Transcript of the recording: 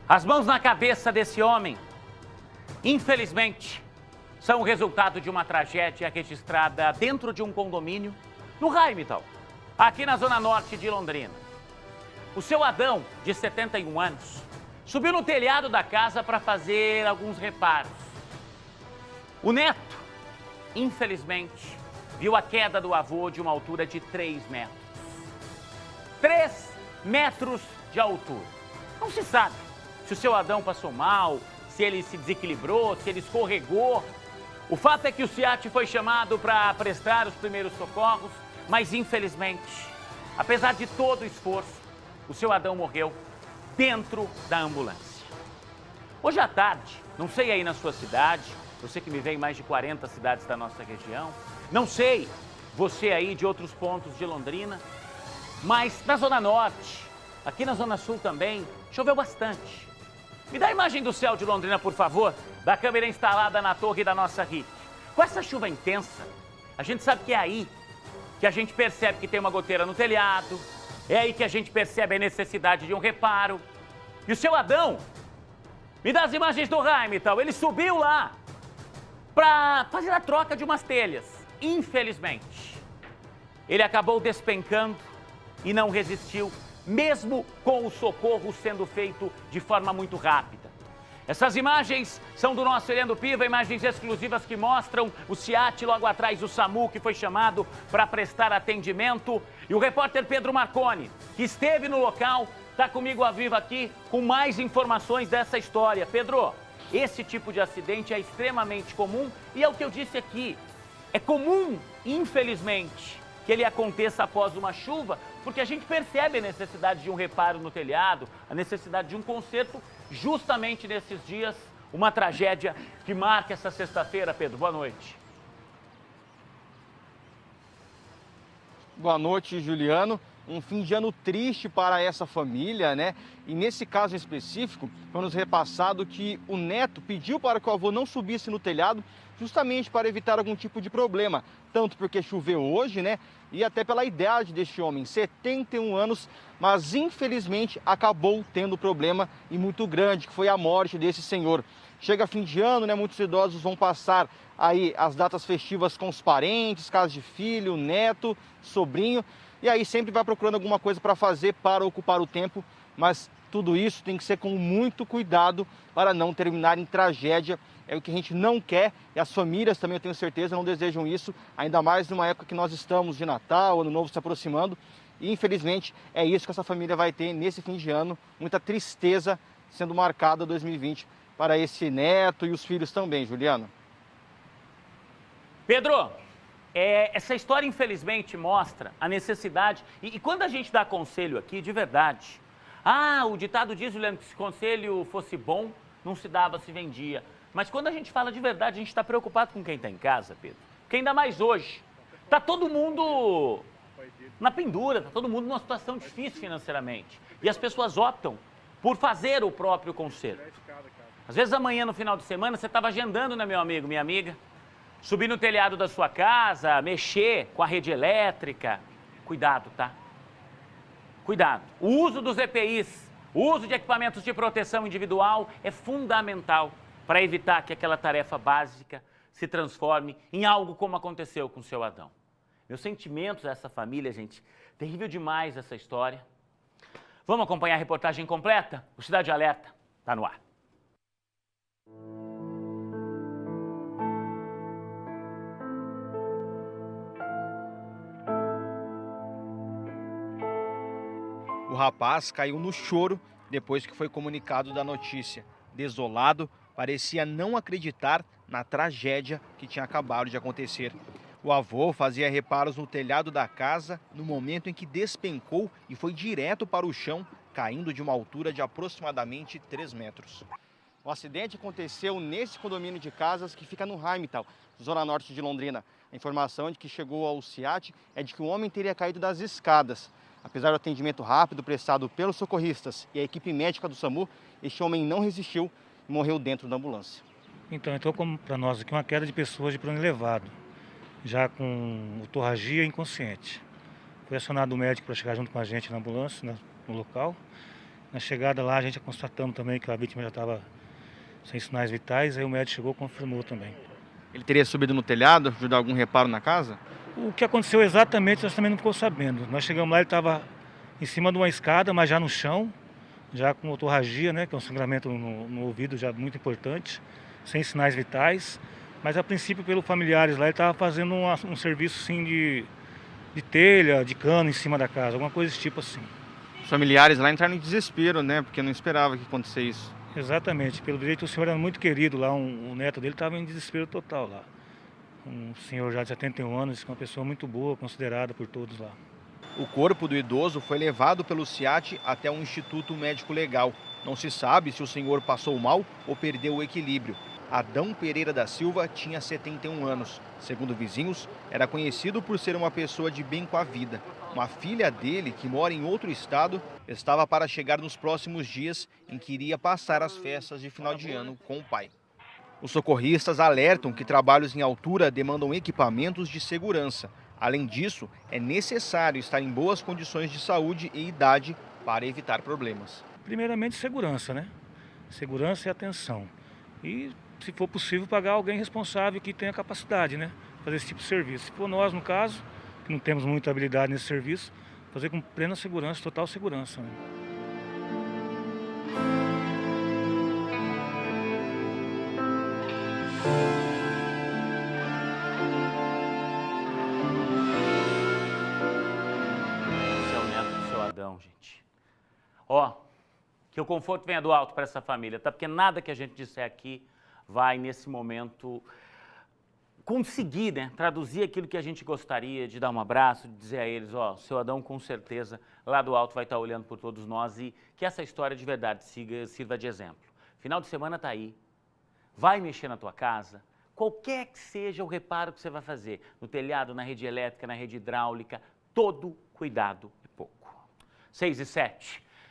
As mãos na cabeça desse homem, infelizmente, são o resultado de uma tragédia registrada dentro de um condomínio no Heimtal, aqui na zona norte de Londrina. O seu Adão, de 71 anos, subiu no telhado da casa para fazer alguns reparos. O neto, infelizmente, viu a queda do avô de uma altura de 3 metros. 3 metros de altura. Não se sabe se o seu Adão passou mal, se ele se desequilibrou, se ele escorregou. O fato é que o SEAT foi chamado para prestar os primeiros socorros, mas infelizmente, apesar de todo o esforço, o seu Adão morreu dentro da ambulância. Hoje à tarde, não sei aí na sua cidade, eu sei que me vem mais de 40 cidades da nossa região, não sei você aí de outros pontos de Londrina, mas na Zona Norte, aqui na Zona Sul também, choveu bastante. Me dá a imagem do céu de Londrina, por favor, da câmera instalada na torre da nossa RIC. Com essa chuva intensa, a gente sabe que é aí que a gente percebe que tem uma goteira no telhado, é aí que a gente percebe a necessidade de um reparo. E o seu Adão, me dá as imagens do Heimtal, ele subiu lá para fazer a troca de umas telhas. Infelizmente, ele acabou despencando e não resistiu, mesmo com o socorro sendo feito de forma muito rápida. Essas imagens são do nosso Heleno Piva, imagens exclusivas que mostram o SEAT, logo atrás o SAMU, que foi chamado para prestar atendimento. E o repórter Pedro Marconi, que esteve no local, está comigo ao vivo aqui com mais informações dessa história. Pedro, esse tipo de acidente é extremamente comum e é o que eu disse aqui. É comum, infelizmente, que ele aconteça após uma chuva, porque a gente percebe a necessidade de um reparo no telhado, a necessidade de um conserto, justamente nesses dias, uma tragédia que marca essa sexta-feira. Pedro, boa noite. Boa noite, Juliano. Um fim de ano triste para essa família, né? E nesse caso específico, foi nos repassado que o neto pediu para que o avô não subisse no telhado, justamente para evitar algum tipo de problema, tanto porque choveu hoje, né? E até pela idade deste homem, 71 anos, mas infelizmente acabou tendo problema e muito grande, que foi a morte desse senhor. Chega fim de ano, né? Muitos idosos vão passar aí as datas festivas com os parentes, casa de filho, neto, sobrinho, e aí sempre vai procurando alguma coisa para fazer para ocupar o tempo, mas tudo isso tem que ser com muito cuidado para não terminar em tragédia. É o que a gente não quer, e as famílias também, eu tenho certeza, não desejam isso, ainda mais numa época que nós estamos de Natal, Ano Novo se aproximando, e infelizmente é isso que essa família vai ter nesse fim de ano, muita tristeza sendo marcada 2020 para esse neto e os filhos também, Juliano. Pedro, essa história infelizmente mostra a necessidade, e quando a gente dá conselho aqui, de verdade, o ditado diz, Juliano, que se conselho fosse bom, não se dava, se vendia. Mas quando a gente fala de verdade, a gente está preocupado com quem está em casa, Pedro. Porque ainda mais hoje, está todo mundo na pendura, está todo mundo numa situação difícil financeiramente. E as pessoas optam por fazer o próprio conserto. Às vezes amanhã, no final de semana, você estava agendando, né, meu amigo, minha amiga? Subir no telhado da sua casa, mexer com a rede elétrica. Cuidado, tá? Cuidado. O uso dos EPIs, o uso de equipamentos de proteção individual é fundamental para evitar que aquela tarefa básica se transforme em algo como aconteceu com o seu Adão. Meus sentimentos a essa família, gente. Terrível demais essa história. Vamos acompanhar a reportagem completa? O Cidade Alerta está no ar. O rapaz caiu no choro depois que foi comunicado da notícia. Desolado, parecia não acreditar na tragédia que tinha acabado de acontecer. O avô fazia reparos no telhado da casa no momento em que despencou e foi direto para o chão, caindo de uma altura de aproximadamente 3 metros. O acidente aconteceu nesse condomínio de casas que fica no Heimtal, zona norte de Londrina. A informação de que chegou ao SEAT é de que o homem teria caído das escadas. Apesar do atendimento rápido prestado pelos socorristas e a equipe médica do SAMU, este homem não resistiu e morreu dentro da ambulância. Então, entrou para nós aqui uma queda de pessoas de plano elevado, já com hemorragia inconsciente. Foi acionado o médico para chegar junto com a gente na ambulância, no local, Na chegada lá, a gente constatamos também que a vítima já estava sem sinais vitais, aí o médico chegou e confirmou também. Ele teria subido no telhado, ajudar algum reparo na casa? O que aconteceu exatamente, nós também não ficou sabendo. Nós chegamos lá, ele estava em cima de uma escada, mas já no chão, já com otorragia, né, que é um sangramento no ouvido já muito importante, sem sinais vitais. Mas a princípio, pelos familiares lá, ele estava fazendo um serviço sim de telha, de cano em cima da casa, alguma coisa desse tipo assim. Os familiares lá entraram em desespero, né? Porque não esperava que acontecesse isso. Exatamente, pelo jeito o senhor era muito querido lá, o neto dele estava em desespero total lá. Um senhor já de 71 anos, uma pessoa muito boa, considerada por todos lá. O corpo do idoso foi levado pelo SEAT até um instituto médico legal. Não se sabe se o senhor passou mal ou perdeu o equilíbrio. Adão Pereira da Silva tinha 71 anos. Segundo vizinhos, era conhecido por ser uma pessoa de bem com a vida. Uma filha dele, que mora em outro estado, estava para chegar nos próximos dias em que iria passar as festas de final de ano com o pai. Os socorristas alertam que trabalhos em altura demandam equipamentos de segurança. Além disso, é necessário estar em boas condições de saúde e idade para evitar problemas. Primeiramente, segurança, né? Segurança e atenção. E, se for possível, pagar alguém responsável que tenha capacidade, né? Fazer esse tipo de serviço. Se for nós, no caso, que não temos muita habilidade nesse serviço, fazer com plena segurança, total segurança, né? Esse é o neto do seu Adão, gente. Ó, que o conforto venha do alto para essa família, tá? Porque nada que a gente disser aqui vai, nesse momento, conseguir, né, traduzir aquilo que a gente gostaria, de dar um abraço, de dizer a eles, ó, seu Adão com certeza lá do alto vai estar olhando por todos nós e que essa história de verdade sirva de exemplo. Final de semana tá aí, vai mexer na tua casa, qualquer que seja o reparo que você vai fazer, no telhado, na rede elétrica, na rede hidráulica, todo cuidado é pouco. 6 e 7.